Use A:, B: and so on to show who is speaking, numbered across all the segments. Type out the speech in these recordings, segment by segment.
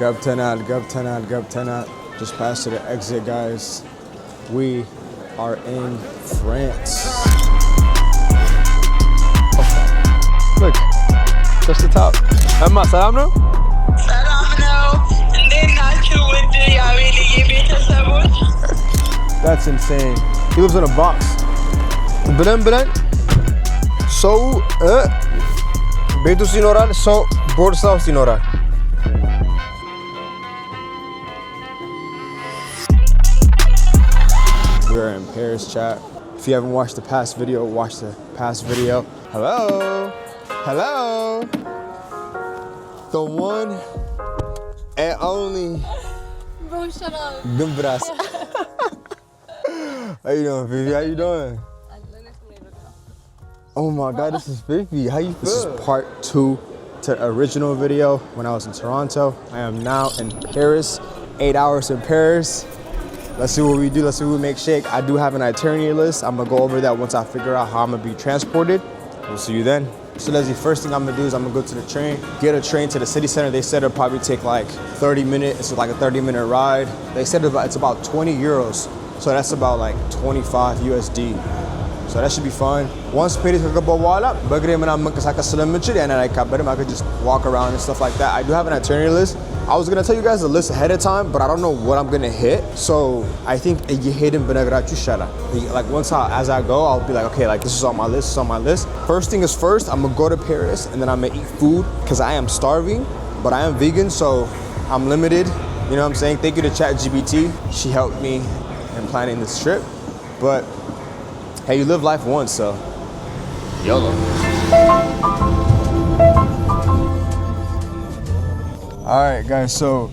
A: ገብተናል. Just passed to the exit, guys. We are in France. Look, just the top. Emma, ሰላም ነው?
B: ሰላም ነው። እንዴት ናችሁ ውድ የአቤልዬ ቤተሰቦች?
A: That's insane. He lives in a box. ብለን ሰው ቤት ውስጥ ይኖራል፣ ሰው ቦርሳ ውስጥ ይኖራል። We're in Paris, chat. If you haven't watched the past video, watch the past video. Hello. The one and only.
C: Bro, shut up.
A: Gumbras. How you doing, Vivi? How you doing? Oh my God, this is Vivi. How you feel? This is part 2 to the original video when I was in Toronto. I am now in Paris. 8 hours in Paris. Let's see what we do. Let's see what we make shake. I do have an itinerary list. I'm gonna go over that once I figure out how I'm gonna be transported. We'll see you then. So Leslie, first thing I'm gonna do is I'm gonna go to the train, get a train to the city center. They said it'll probably take like 30 minutes. It's like a 30-minute ride. They said it's about 20 euros. So that's about like 25 USD. So that should be fun. Once paid to go wala, bagre mana mankasaka salamuchid and I could just walk around and stuff like that. I do have an itinerary list. I was gonna tell you guys the list ahead of time, but I don't know what I'm gonna hit. So I think like once as I go, I'll be like, okay, like this is on my list. First thing is first, I'm gonna go to Paris and then I'm gonna eat food because I am starving, but I am vegan, so I'm limited. You know what I'm saying? Thank you to ChatGPT. She helped me in planning this trip. But hey, you live life once, so YOLO. Alright guys, so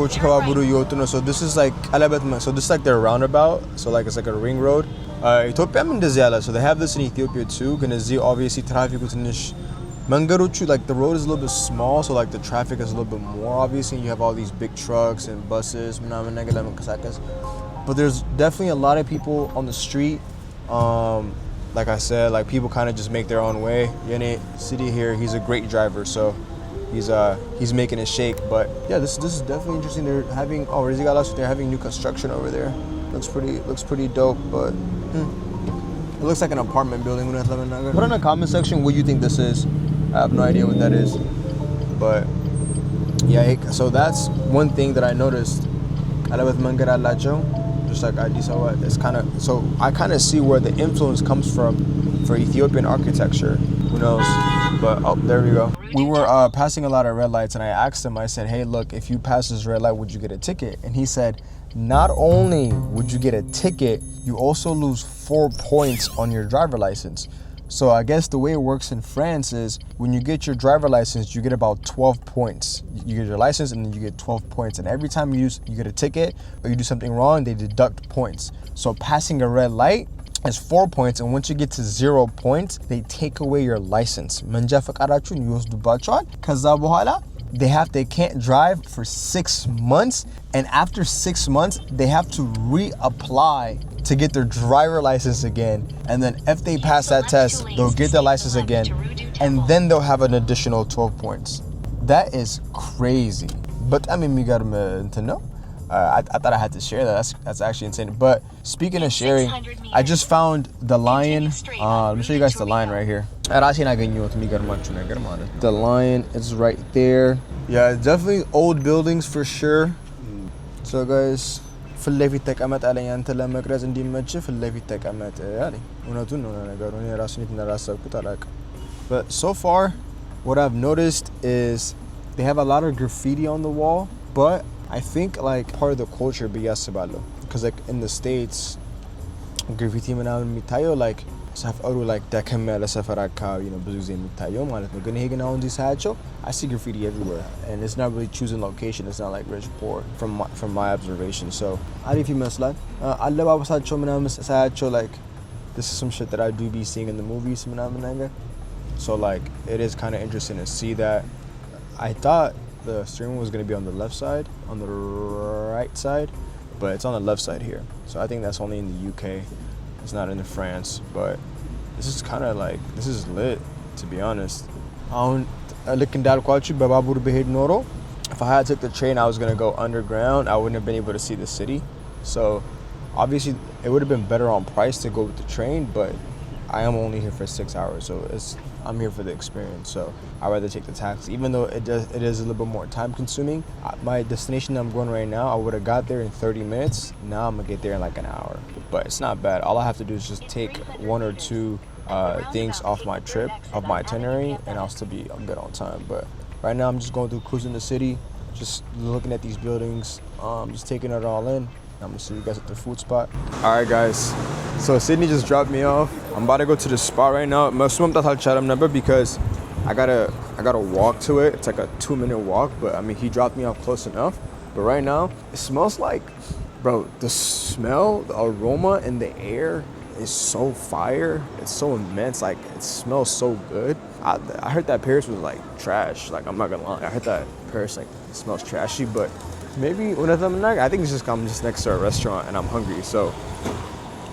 A: what you call Yotuno? So this is like so this is like their roundabout, so like it's like a ring road. Ethiopia so they have this in Ethiopia too. Gonna see obviously traffic like the road is a little bit small, so like the traffic is a little bit more obviously. You have all these big trucks and buses. But there's definitely a lot of people on the street. Like I said, like people kind of just make their own way. Yene City here, he's a great driver, so he's making it shake. But yeah, this is definitely interesting. They're having they're having new construction over there. Looks pretty dope, but it looks like an apartment building. Put in the comment section what you think this is. I have no idea what that is, but yeah. So that's one thing that I noticed. Just like Addis Ababa, it's kind of, so I kind of see where the influence comes from for Ethiopian architecture. Who knows? But oh, there we go. We were passing a lot of red lights, and I asked him. I said, "Hey, look, if you pass this red light, would you get a ticket?" And he said, "Not only would you get a ticket, you also lose 4 points on your driver license." So I guess the way it works in France is when you get your driver license, you get about 12 points. You get your license and then you get 12 points. And every time you get a ticket or you do something wrong, they deduct points. So passing a red light is 4 points. And once you get to 0 points, they take away your license. They can't drive for 6 months. And after 6 months, they have to reapply to get their driver license again. And then if they pass that test, they'll get their license again. And then they'll have an additional 12 points. That is crazy. But I mean, we got to know. I thought I had to share that. That's actually insane. But speaking of sharing, I just found the lion. Let me show you guys the lion right here. The lion is right there. Yeah, definitely old buildings for sure. So guys, ፊት ለፊት ተቀመጥ አለኝ አንተ ለመቅረጽ እንዲመች ፊት ለፊት ተቀመጥ አለኝ። እውነቱን ነው ነገሩ። እኔ ራሱን እንደራሰብኩት አላውቅም። But so far, what I've noticed is they have a lot of graffiti on the wall, but I think like part of the culture ብያስባለሁ. Because like in the States, graffiti ምናምን የሚታየው like ሰፈሩ like ደከም ያለ ሰፈር አካባቢ ነው ብዙ ጊዜ የሚታየው ማለት ነው። ግን ይሄ ግን አሁን እዚህ ሳያቸው I see graffiti everywhere, and it's not really choosing location. It's not like rich poor from my observation. So አሪፍ ይመስላል። አለባበሳቸው ምናምን ሳያቸው like this is some shit that I do be seeing in the movies ምናምን ነገር. So like it is kind of interesting to see that. I thought the steering wheel was going to be on the left side, on the right side, but it's on the left side here. So I think that's only in the UK. It's not in France, but this is kind of like, this is lit, to be honest. ልክ እንዳልኳችሁ በባቡር በሄድ ኖሮ if I had took the train, I was gonna go underground. I wouldn't have been able to see the city. So obviously, it would have been better on price to go with the train, but I am only here for 6 hours, so I'm here for the experience. So I'd rather take the taxi, even though it is a little bit more time consuming. My destination I'm going right now, I would have got there in 30 minutes. Now I'm gonna get there in like an hour, but it's not bad. All I have to do is just take 1 or 2 things off my trip, of my itinerary, and I'll still be good on time. But right now I'm just going through cruising the city, just looking at these buildings, just taking it all in. I'm gonna see you guys at the food spot. All right, guys. So Sydney just dropped me off. I'm about to go to the spot right now. Because I gotta walk to it. It's like a 2-minute walk, but I mean he dropped me off close enough. But right now it smells like, bro, the smell, the aroma in the air is so fire. It's so immense. Like it smells so good. I heard that Paris was like trash. Like I'm not gonna lie. I heard that Paris like it smells trashy, but maybe I think it's just I'm just next to a restaurant and I'm hungry. So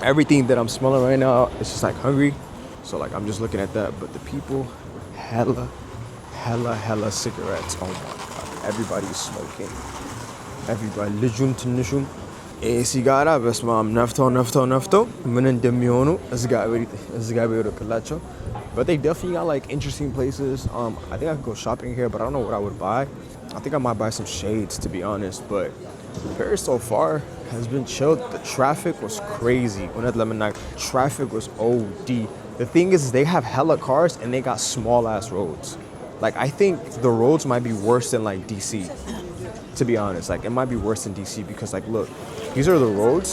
A: everything that I'm smelling right now is just like hungry. So like I'm just looking at that. But the people, hella cigarettes. Oh my god. Everybody's smoking. Everybody ልጁም ትንሹም ሲጋራ በስመ አብ ነፍተው ምን እንደሚሆኑ እግዚአብሔር ይወቅላቸው. But they definitely got like interesting places. I think I could go shopping here, but I don't know what I would buy. I think I might buy some shades, to be honest. But Paris so far has been chilled. The traffic was crazy. Traffic was OD. The thing is, they have hella cars and they got small ass roads. Like I think the roads might be worse than like DC. To be honest, like it might be worse than DC because like look, these are the roads.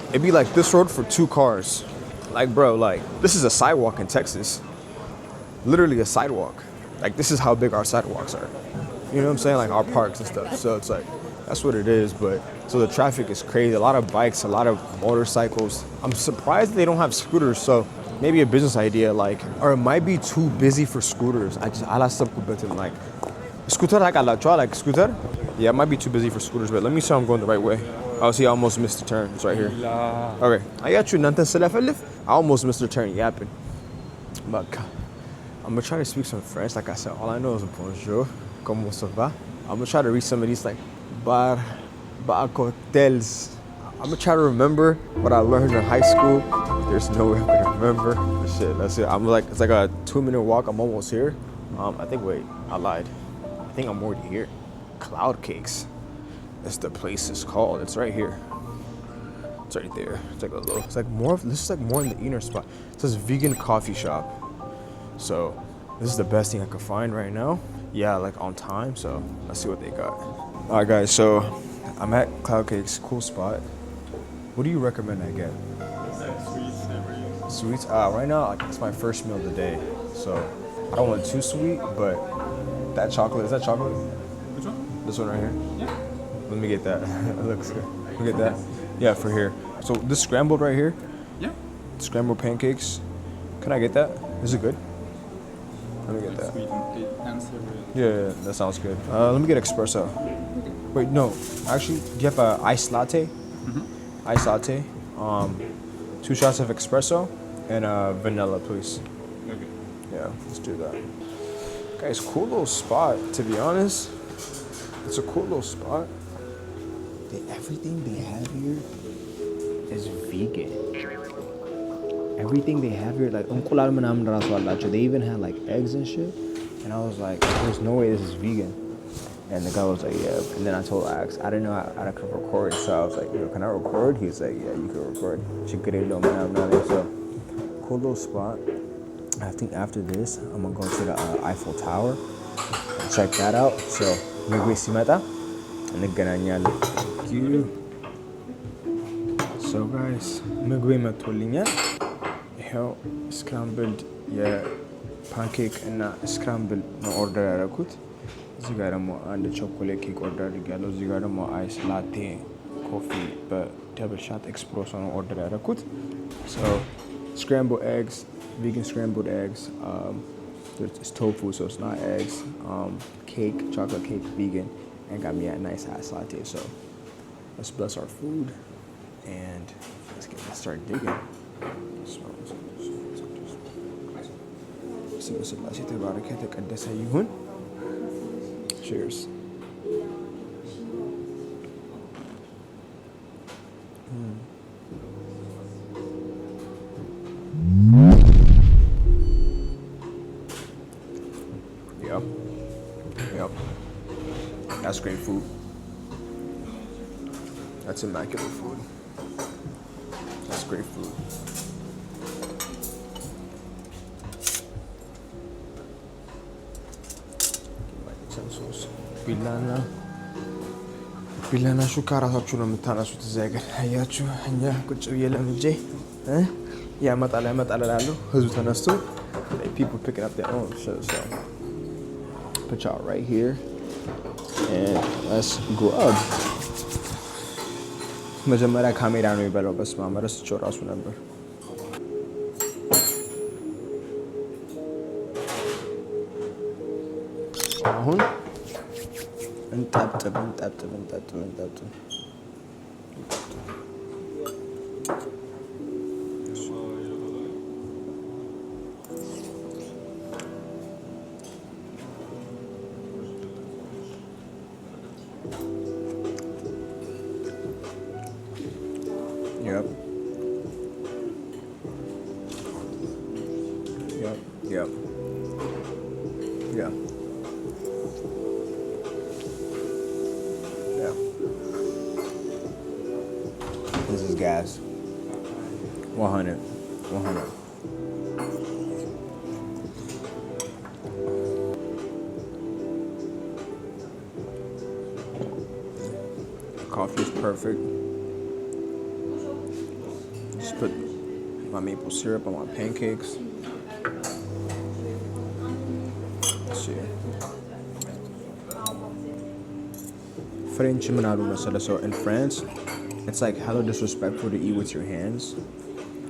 A: It'd be like this road for 2 cars. Like bro, like this is a sidewalk in Texas. Literally a sidewalk. Like this is how big our sidewalks are. You know what I'm saying? Like our parks and stuff. So it's like that's what it is. But so the traffic is crazy. A lot of bikes, a lot of motorcycles. I'm surprised they don't have scooters. So maybe a business idea, like, or it might be too busy for scooters. I like like scooter like scooter. Yeah, it might be too busy for scooters, but let me see if I'm going the right way. Oh, see, I almost missed the turn. It's right here. Okay. I got you. I almost missed the turn. Yapping. But I'm going to try to speak some French. Like I said, all I know is bonjour. Comment ça va? I'm going to try to read some of these, like, bar cocktails. I'm going to try to remember what I learned in high school. There's no way I'm going to remember. Shit, that's it. I'm like, it's like a 2-minute walk. I'm almost here. Wait, I lied. I think I'm already here. Cloud Cakes. That's the place it's called. It's right here. It's right there. It's like a little. It's like more. This is like more in the inner spot. It says vegan coffee shop. So this is the best thing I could find right now. Yeah, like on time. So let's see what they got. All right, guys. So I'm at Cloud Cakes. Cool spot. What do you recommend I get? Sweets. Right now it's my first meal of the day. So I don't want too sweet, but that chocolate. Is that chocolate?
D: Which one?
A: This one right here?
D: Yeah.
A: Let me get that. It looks good. Let me get that. Yeah, for here. So this scrambled right here?
D: Yeah.
A: Scrambled pancakes. Can I get that? Is it good? Let me get that.
D: Sweet and savory.
A: Yeah, that sounds good. Let me get espresso. Wait, no. Actually, do you have an iced latte? Mm-hmm. Iced latte. 2 shots of espresso and vanilla, please.
D: Okay.
A: Yeah, let's do that. Guys, cool little spot, to be honest. It's a cool little spot. Everything they have here is vegan. Everything they have here, like, they even had like eggs and shit. And I was like, there's no way this is vegan. And the guy was like, yeah. And then I told Ax, I didn't know I could record. So I was like, yo, can I record? He was like, yeah, you can record. So, cool little spot. I think after this, I'm gonna go to the Eiffel Tower and check that out. So, ምግቤ ሲመጣ እንገናኛለን. So guys, ምግቤ መጥቶልኛል። ይኸው ስክራምብልድ የፓንኬክ እና ስክራምብል ነው ኦርደር ያደረኩት። እዚህ ጋር ደግሞ አንድ ቾኮሌት ኬክ ኦርደር አድርጌያለሁ። እዚህ ጋር ደግሞ አይስ ላቴ ኮፊ በደብል ሻት ኤክስፕሬሶ ነው ኦርደር ያደረኩት። So scrambled eggs, vegan scrambled eggs. It's tofu, so it's not eggs. Cake, chocolate cake, vegan, and got me a nice ass latte. So let's bless our food and let's start digging. Cheers. That's great food. That's immaculate food. That's great food. Get my utensils. ቢላና ሹካ ራሳችሁ ነው የምታነሱት እዚህ ሀገር አያችሁ። እኛ ቁጭ ብዬ ለምጄ ያመጣል እላለሁ። ህዝቡ ተነስቶ people picking up their own shit. So put y'all right here and let's grub. መጀመሪያ ካሜራ ነው የሚበላው። በስመ አብ ረስቼው ራሱ ነበር። አሁን እንጠብጥብ። Yep. Yeah. This is gas. 100. Coffee is perfect. Just put my maple syrup on my pancakes. Let's see. French ምናሉ መሰለ ሰው in France. It's like hella disrespectful to eat with your hands.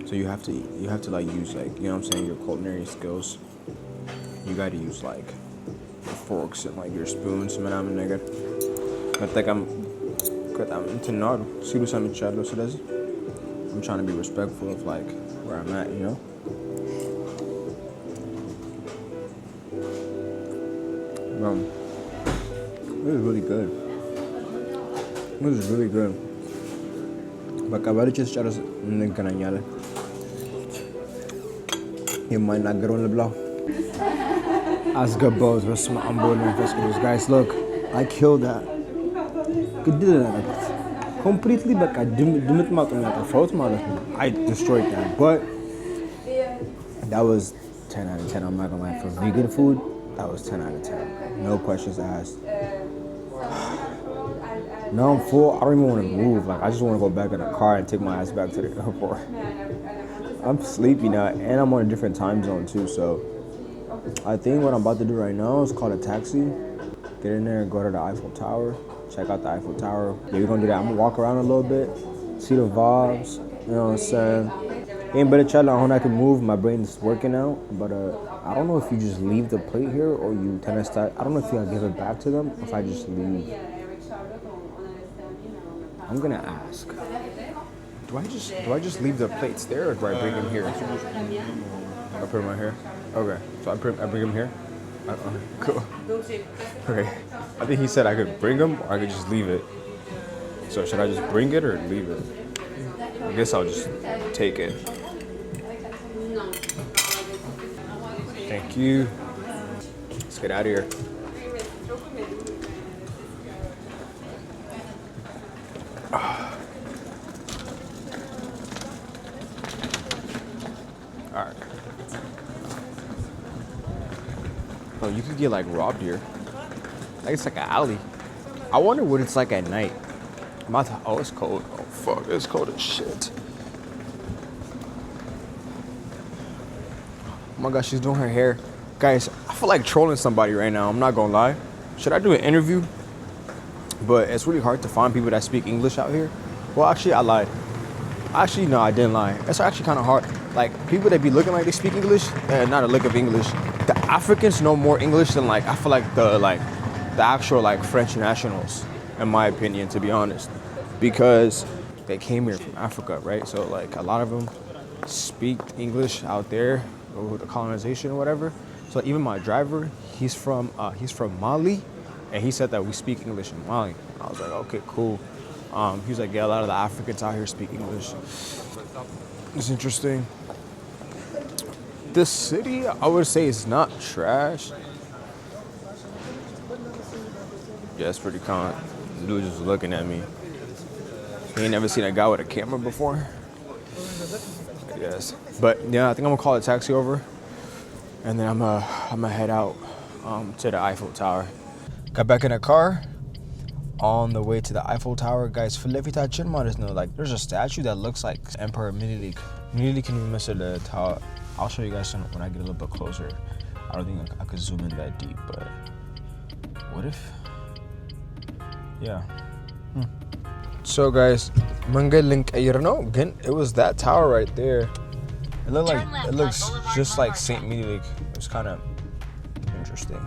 A: So you have to like use like, you know what I'm saying, your culinary skills. You got to use like your forks and like your spoons ምናምን ነገር መጠቀም በጣም እንትን ነው አሉ ሲሉ ሰምቻለሁ። ስለዚህ I'm trying to be respectful of like where I'm at, you know. This is really good. በቃ በልቼ ስጨርስ እንገናኛለን። የማይናገረውን ልብላው አስገባሁት። በስመ አብ ወወልድ ወመንፈስ ቅዱስ። Guys, look, I killed that. ግድል ያደረኩት completely በቃ ድምጥማጡን ያጠፋሁት ማለት ነው። I destroyed that, but that was 10 out of 10. I'm not gonna lie. For vegan food, that was 10 out of 10. No questions asked. Now I'm full. I don't even want to move. Like, I just want to go back in the car and take my ass back to the airport. I'm sleepy now, and I'm on a different time zone too. So I think what I'm about to do right now is call a taxi, get in there and go to the Eiffel Tower, check out the Eiffel Tower. Yeah, we're gonna do that. I'm gonna walk around a little bit, see the vibes. You know what I'm saying? Ain't better chat on how I can move. My brain is working out, but I don't know if you just leave the plate here or you tend to start. I don't know if you gotta give it back to them or if I just leave. I'm gonna ask. Do I just leave the plates there or do I bring them here? I put them right here. Okay, so I bring them here. Cool. Okay, I think he said I could bring them or I could just leave it. So should I just bring it or leave it? I guess I'll just take it. Thank you. Let's get out of here. Alright. Oh, you could get like robbed here. Like it's like an alley. I wonder what it's like at night. Oh, it's cold. Oh fuck, it's cold as shit. Oh my gosh, she's doing her hair. Guys, I feel like trolling somebody right now. I'm not gonna lie. Should I do an interview? But it's really hard to find people that speak English out here. Well, actually, I lied. Actually, no, I didn't lie. It's actually kind of hard. Like, people that be looking like they speak English, not a lick of English. The Africans know more English than, like, I feel like the actual, like, French nationals, in my opinion, to be honest. Because they came here from Africa, right? So, like, a lot of them speak English out there, with the colonization or whatever. So, even my driver, he's from Mali. And he said that we speak English in Mali. I was like, okay, cool. He was like, yeah, a lot of the Africans out here speak English. It's interesting. This city, I would say, is not trash. Yeah, it's pretty calm. The dude just was looking at me. He ain't never seen a guy with a camera before. Yes. But yeah, I think I'm gonna call a taxi over, and then I'm gonna head out to the Eiffel Tower. Got back in the car. On the way to the Eiffel Tower, guys, like there's a statue that looks like Emperor Minilik. Minilik can be the tower. I'll show you guys some when I get a little bit closer. I don't think I could zoom in that deep, but what if? Yeah. So guys, mangal link it was that tower right there. It looks just like Saint Minilik. It was kind of interesting,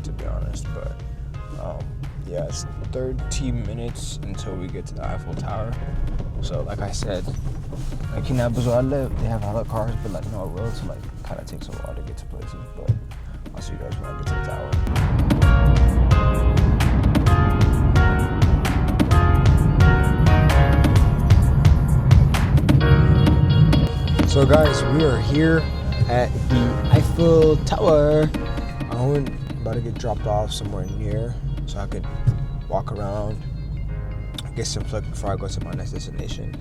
A: to be honest, but yeah, it's 30 minutes until we get to the Eiffel Tower. So like I said, like they have other cars, but like no roads, so like kind of takes a while to get to places. But I'll see you guys when I get to the tower. So guys, we are here at the Eiffel Tower. I'm about to get dropped off somewhere near, so I could walk around, get some flick before I go to my next destination.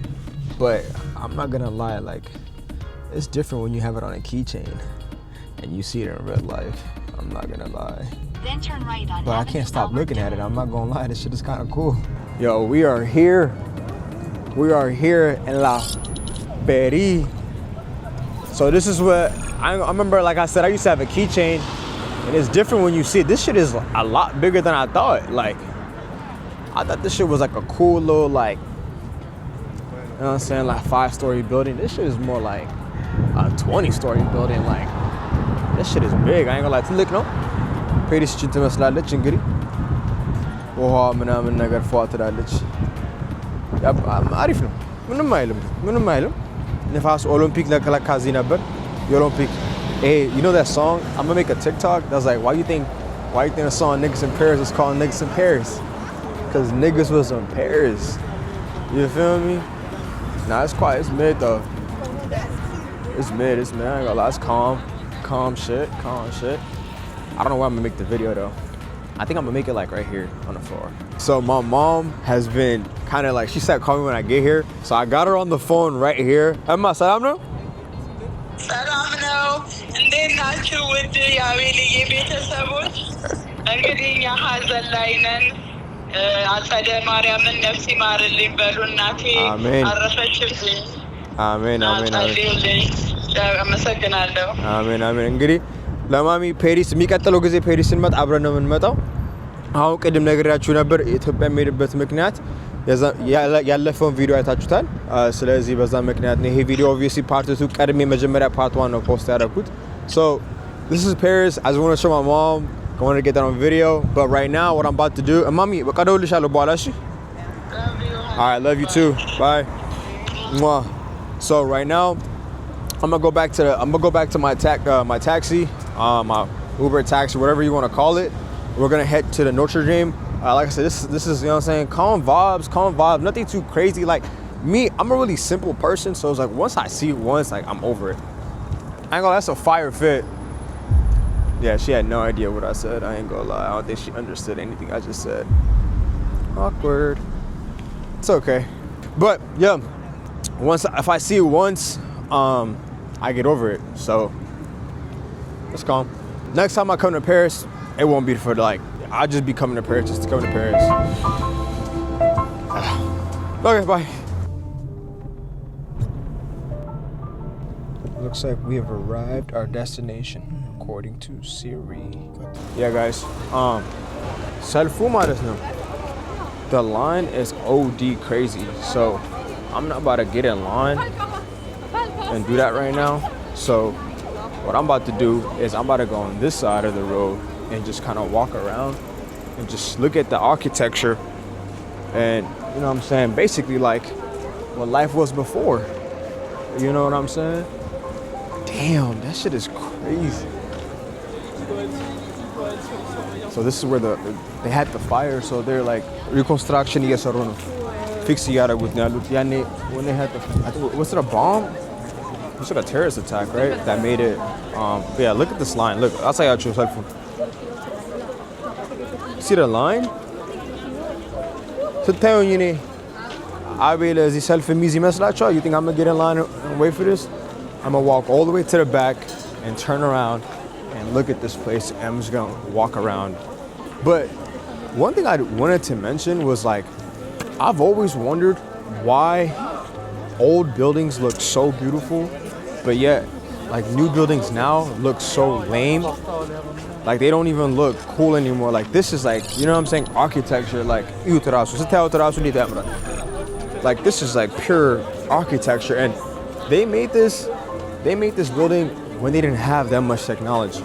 A: But I'm not gonna lie, like it's different when you have it on a keychain and you see it in real life. I'm not gonna lie.
E: Then turn right on.
A: But I can't stop looking at it. I'm not gonna lie, this shit is kind of cool. Yo, we are here. We are here in La Peri. So this is what I remember. Like I said, I used to have a keychain. And it's different when you see it. This shit is a lot bigger than I thought. Like, I thought this shit was like a cool little, like, you know what I'm saying, like 5-story building. This shit is more like a 20-story building. Like, this shit is big. I ain't gonna lie to you. Look, no? Peri shit ትመስላለች እንግዲህ ውሃ ምናምን ነገር ፏ ትላለች። አሪፍ ነው። ምንም አይልም። ንፋስ ኦሎምፒክ ለካ እዚህ ነበር የኦሎምፒክ. Hey, you know that song? I'm gonna make a TikTok that's like, why you think the song Niggas in Paris is called Niggas in Paris? Cause niggas was in Paris. You feel me? Nah, it's quiet, it's mid though. It's mid, I ain't gonna lie, it's calm shit. I don't know where I'm gonna make the video though. I think I'm gonna make it like right here on the floor. So my mom has been kind of like, she said call me when I get here. So I got her on the phone right here. Emma, salam no?
B: ሰላም ነው። እንዴት ናችሁ ውድ የአቤልዬ ቤተሰቦች? እንግዲህ እኛ ሀዘን ላይ ነን። አጸደ ማርያምን ነፍስ ይማርልኝ በሉ። እናቴ አረፈችልኝ። አሜን። አመሰግናለሁ። አሜን። እንግዲህ ለማሚ ፔሪስ የሚቀጥለው ጊዜ ፔሪስ ስንመጣ አብረን ነው የምንመጣው። አሁን ቅድም ነግሬያችሁ ነበር ኢትዮጵያ የሚሄድበት ምክንያት ያለፈውን ቪዲዮ አይታችሁታል። ስለዚህ በዛ ምክንያት ነው ይሄ ቪዲዮ obviously part 2 ቀድሜ መጀመሪያ part 1 ነው ፖስት ያደረኩት. So this is Paris. I just want to show my mom. I want to get that on video. But right now what I'm about to do, mommy, በቃ እደውልልሻለሁ በኋላ እሺ? All right, love you too. Bye. Mwah. So right now I'm gonna go back to my taxi, my Uber taxi, whatever you want to call it. We're gonna head to the Notre-Dame. Like I said, this is, you know what I'm saying, calm vibes, nothing too crazy. Like me, I'm a really simple person, so it's like once I see it once, like I'm over it. I ain't gonna, that's a fire fit. Yeah, she had no idea what I said. I ain't gonna lie, I don't think she understood anything I just said. Awkward. It's okay. But yeah, if I see it once, I get over it. So it's calm. Next time I come to Paris, it won't be for like, I'll just be coming to Paris just to come to Paris. Okay, bye. Looks like we have arrived our destination, according to Siri. Yeah, guys. Selfu ማለት ነው. The line is OD crazy, so I'm not about to get in line and do that right now. So what I'm about to do is I'm about to go on this side of the road and just kind of walk around and just look at the architecture and, you know what I'm saying, basically like what life was before. You know what I'm saying? Damn, that shit is crazy. So this is where they had the fire, so they're like reconstruction እየሰሩ ነው. Fix ያደረጉት ነው ያሉት. ያኔ when they had was it a bomb? It was like a terrorist attack, right? That made it but yeah, look at this line. Look, I'll say out your cell phone. See the line? ስታዩኝ እኔ አቤል እዚህ ሰልፍ የሚይዝ ይመስላችኋል? You think I'm gonna get in line and wait for this? I'm gonna walk all the way to the back and turn around and look at this place and I'm just gonna walk around. But one thing I wanted to mention was like, I've always wondered why old buildings look so beautiful, but yet like new buildings now look so lame. Like they don't even look cool anymore. Like this is like, you know what I'm saying? Architecture, like like this is like pure architecture, and they made this building when they didn't have that much technology.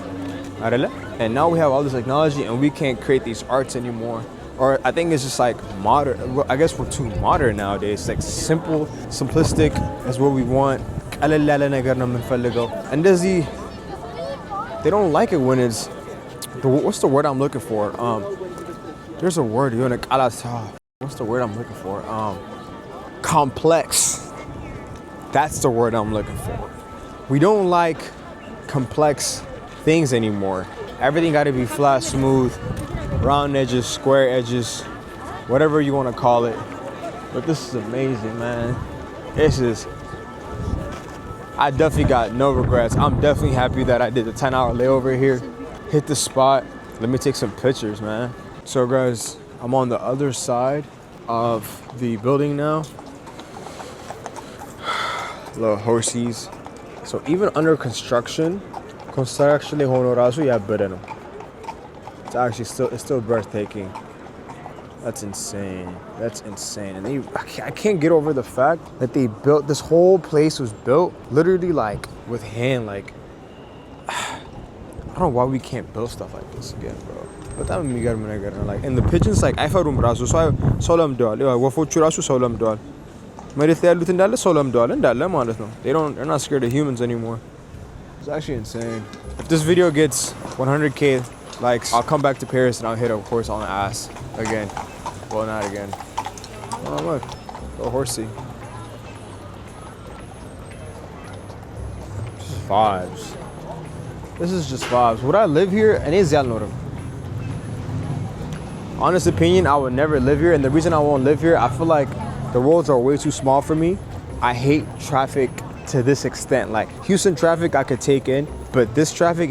B: And now we have all this technology and we can't create these arts anymore. Or I think it's just like modern. I guess we're too modern nowadays. Like simple, simplistic is what we want. And they don't like it when it's, what's the word I'm looking for? There's a word, what's the word I'm looking for? Complex. That's the word I'm looking for. We don't like complex things anymore. Everything got to be flat, smooth, round edges, square edges, whatever you want to call it. But this is amazing, man. I definitely got no regrets. I'm definitely happy that I did the 10-hour layover here. Hit the spot. Let me take some pictures, man. So guys, I'm on the other side of the building now. Little horsies. So even under construction it's actually still breathtaking. That's insane. And I can't get over the fact that they built, this whole place was built literally like with hand. Like I don't know why we can't build stuff like this again, bro. But that would be good when I get like, and the pigeons like Eiffel Tower solam doal. ወፎቹ ራሱ solam doal. መሬት ላይ ያሉት እንዳለ solam doal እንዳለ ማለት ነው. They're not scared of humans anymore. It's actually insane. If this video gets 100k likes, I'll come back to Paris and I'll hit a horse on the ass again. Well, not again. Oh look, little horsey. Just vibes. This is just vibes. Would I live here? And is Yalnorum. Honest opinion, I would never live here, and the reason I won't live here, I feel like the roads are way too small for me. I hate traffic to this extent. Like Houston traffic I could take in, but this traffic,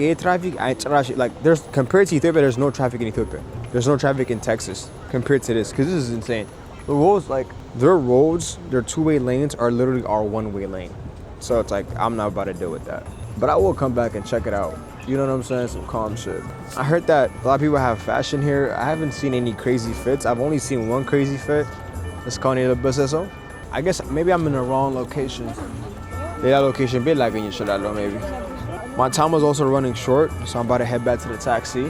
B: like there's, compared to Ethiopia, there's no traffic in Ethiopia. There's no traffic in Texas compared to this, because this is insane. The roads, like their roads, their two-way lanes are literally our one-way lane. So it's like, I'm not about to deal with that. But I will come back and check it out. You know what I'm saying? Some calm shit. I heard that a lot of people have fashion here. I haven't seen any crazy fits. I've only seen one crazy fit. It's called Buseso. I guess maybe I'm in the wrong location. That location bit like in Shadalo maybe. My time was also running short, so I'm about to head back to the taxi.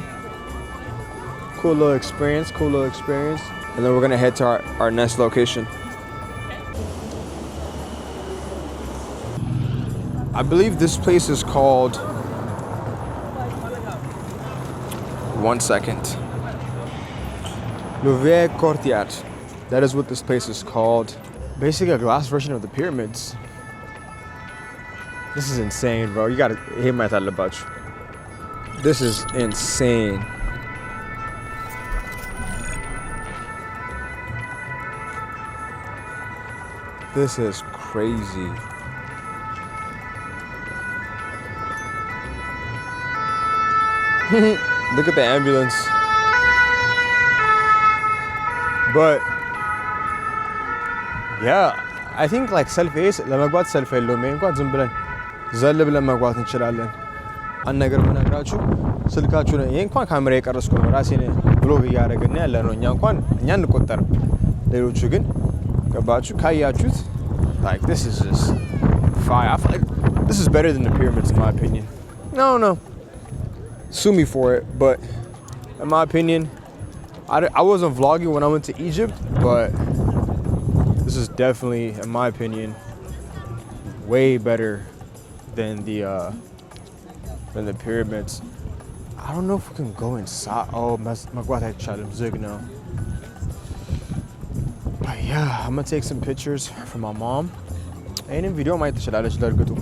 B: Cool little experience. And then we're gonna head to our next location. I believe this place is called, one second, Louvre Courtyard. That is what this place is called. Basically a glass version of the pyramids. This is insane, bro. You gotta hit my talabach. This is insane. This is crazy. Look at the ambulance. But yeah, I think like selfies ለመግባት ሰልፍ የለውም። እንኳን ዝም ብለን ዘል ብለን መግባት እንችላለን። አንድ ነገር ምነግራችሁ ስልካችሁ ነው። ይሄ እንኳን ካሜራ የቀረስኩ ነው ራሴን ብሎግ እያደረግን ያለ ነው። እኛ እንቆጠር። ሌሎቹ ግን ገባችሁ ካያችሁት like this is just fire. I feel like this is better than the pyramids in my opinion. No. Sue me for it, but in my opinion, I wasn't vlogging when I went to Egypt, but this is definitely, in my opinion, way better than the pyramids. I don't know if we can go inside. Oh, Magwata Chalim Zig now. But yeah, I'm gonna take some pictures for my mom. And in video, I might go.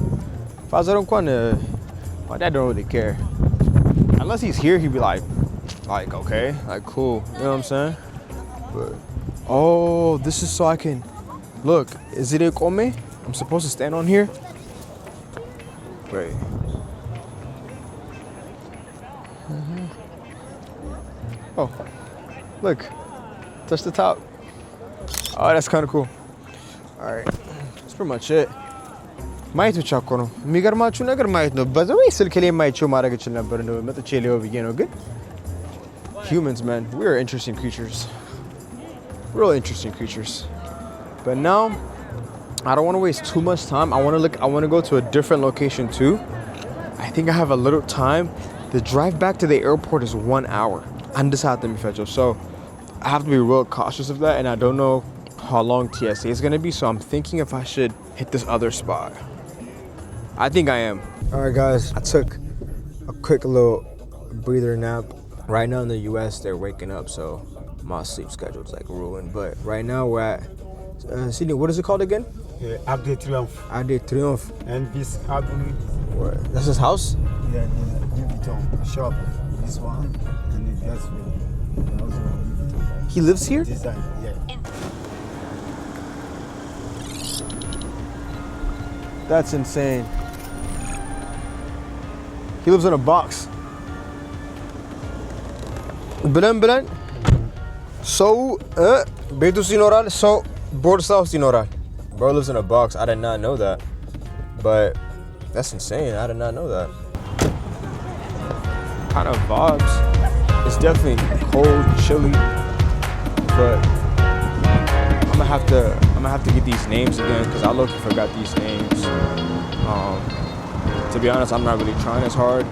B: My dad don't really care. Unless he's here, he'd be like, okay, like cool. You know what I'm saying? But Oh, this is so I can look. Is it Ekome? I'm supposed to stand on here? Wait. Oh, look. Touch the top. Oh, that's kind of cool. All right. That's pretty much it. ማየት ብቻ እኮ ነው የሚገርማችሁ ነገር ማየት ነው በዘወይ ስልክ ላይ ማየቸው ማድረግ እችል ነበር ነው መጥቼ ሊው ብዬ ነው ግን humans man we are interesting creatures real interesting creatures but now I don't want to waste too much time I want to go to a different location too I think I have a little time the drive back to the airport is 1 hour and this had to be fetched so I have to be real cautious of that and I don't know how long TSA is going to be so I'm thinking if I should hit this other spot I think I am. All right, guys. I took a quick little breather nap. Right now in the U.S., they're waking up, so my sleep schedule is like ruined. But right now we're at Sydney. What is it called again?
E: Arc de Triomphe.
B: Arc de Triomphe.
E: And this avenue.
B: That's his house?
E: Yeah, Louis Vuitton shop. This one and that's
B: He lives here?
E: Design. Yeah.
B: That's insane. He lives in a box. Bilen so ቤቱስ ይኖራል so ቦርሳ ውስጥ ይኖራል bro lives in a box I did not know that but that's insane I did not know that kind of vibes it's definitely cold chilly but I'm gonna have to get these names again because I low-key forgot these names to be honest I'm not really trying as hard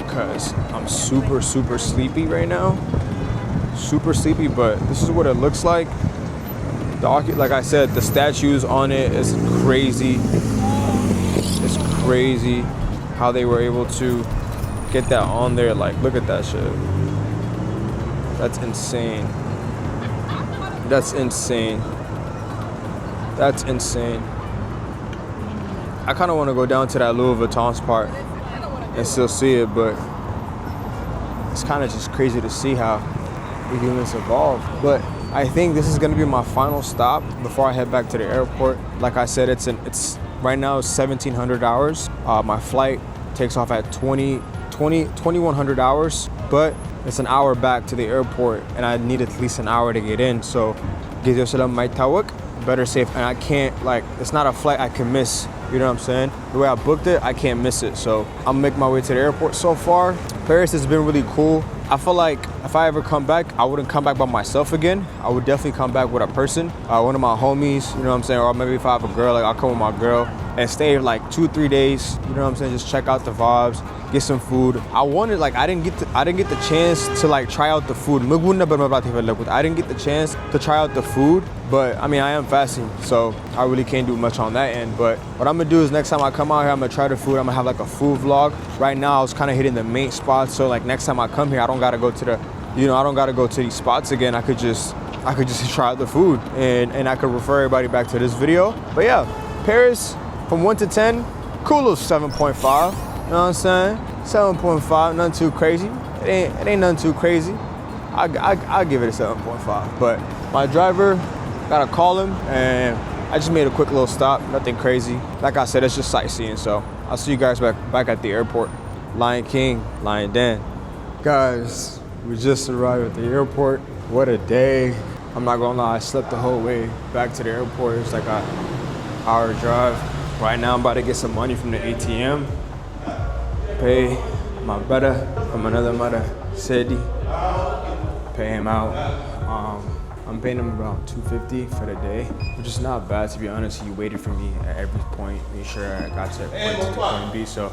B: because I'm super sleepy right now super sleepy but this is what it looks like like I said the statues on it is crazy it's crazy how they were able to get that on there like look at that shit that's insane that's insane that's insane I kind of want to go down to that Louis Vuitton's part and still see it, but it's kind of just crazy to see how the humans evolve. But I think this is going to be my final stop before I head back to the airport. Like I said, it's right now it's 1,700 hours. My flight takes off at 2,100 hours, but it's an hour back to the airport, and I need at least an hour to get in. So, better safe, and I can't it's not a flight I can miss. You know what I'm saying? The way I booked it, I can't miss it. So I'm making my way to the airport so far. Paris has been really cool. I feel like if I ever come back, I wouldn't come back by myself again. I would definitely come back with a person, one of my homies, you know what I'm saying? Or maybe if I have a girl, I'll come with my girl and stay 2-3 days, you know what I'm saying? Just check out the vibes, get some food. I wanted, I didn't get the chance to try out the food. I didn't get the chance to try out the food, but I mean, I am fasting, so I really can't do much on that end. But what I'm gonna do is next time I come out here, I'm gonna try the food. I'm gonna have a food vlog. Right now, I was kind of hitting the main spots, so next time I come here, I don't gotta go to I don't gotta go to these spots again. I could just try out the food, and I could refer everybody back to this video. But yeah, Paris from 1 to 10, cool little 7.5. You know what I'm saying? 7.5, nothing too crazy. It ain't nothing too crazy. I'll give it a 7.5. But my driver, gotta call him, and I just made a quick little stop, nothing crazy. Like I said, it's just sightseeing, so I'll see you guys back at the airport. Lion King, Lion Dan. Guys, we just arrived at the airport. What a day. I'm not gonna lie, I slept the whole way back to the airport. It's like an hour drive. Right now I'm about to get some money from the ATM. Pay my brother from another mother, Sadie. Pay him out. I'm paying him about $250 for the day, which is not bad, to be honest. He waited for me at every point, made sure I got to point A to point B, so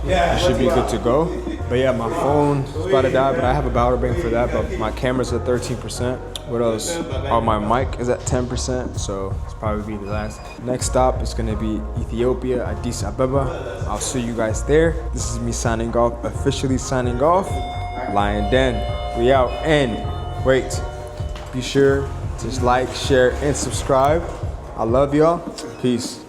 B: it should be good to go. But yeah, my phone is about to die, but I have a power bank for that, but my camera's at 13%. What else? Oh, my mic is at 10%, so it's probably be the last. Next stop is gonna be Ethiopia, Addis Ababa. I'll see you guys there. This is me signing off, officially signing off. Lion Den, we out, and wait. Be sure to like, share, and subscribe. I love y'all. Peace.